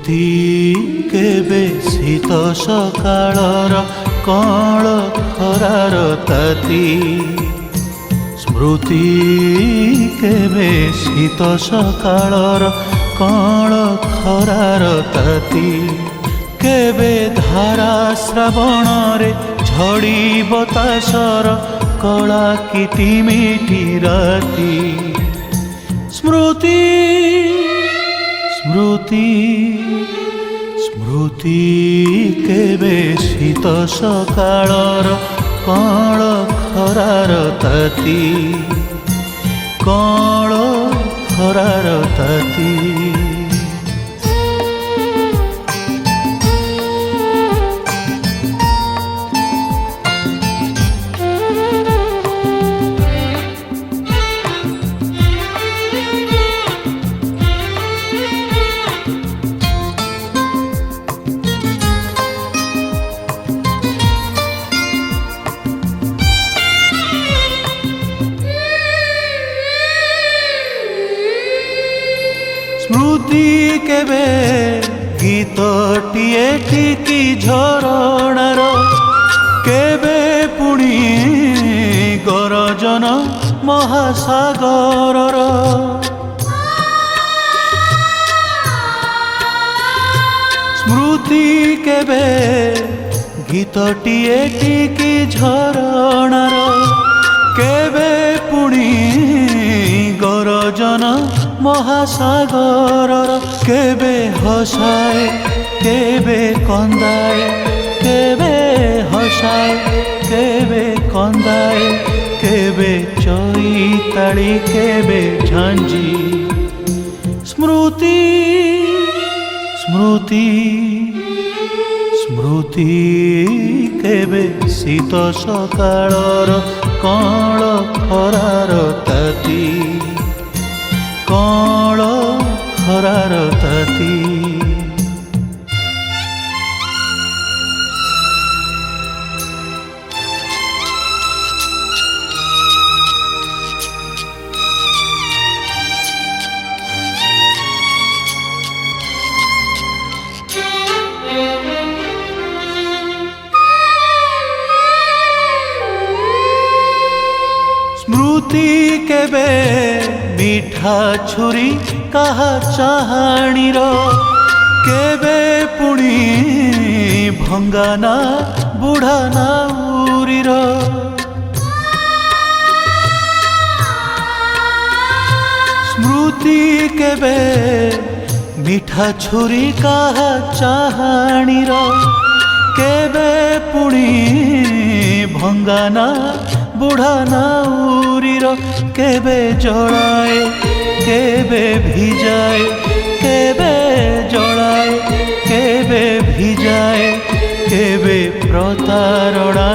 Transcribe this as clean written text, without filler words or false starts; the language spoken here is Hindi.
स्मृति केबे शीत सकाळर कळ खरार ताती स्मृति केबे शीत सकाळर कळ खरार ताती केबे धारा श्रावण रे झड़ी बतासर कला किटिमिटी राती स्मृति स्मृति स्मृति केबे शीत सकाळर कळ खरार ताती कळ खरार ताती स्मृति केबे गीतटिए ठिकी झरणार केबे पुणी गरजन महासागरर स्मृति केबे गीतटिए ठिकी झरणार केबे पुणी गरजन महासागरर केबे हसाए केबे कंदाए केबे हसाए केबे कंदाए केबे चैताली केबे झांझी स्मृति स्मृति स्मृति केबे शीत सकाळर कळ खरार ताती कळ खरार ताती स्मृति केबे मीठा छुरी कहा चाहाणीर केबे पुणी भंगाना बुढ़ा नाउरीर स्मृति केबे मीठा छुरी कहा चाहाणीर केबे पुणी भंगाना बुढ़ा नाउरीर केबे जड़ाए केबे भिजाए केबे जड़ाए केबे भिजाए केबे प्रतारणा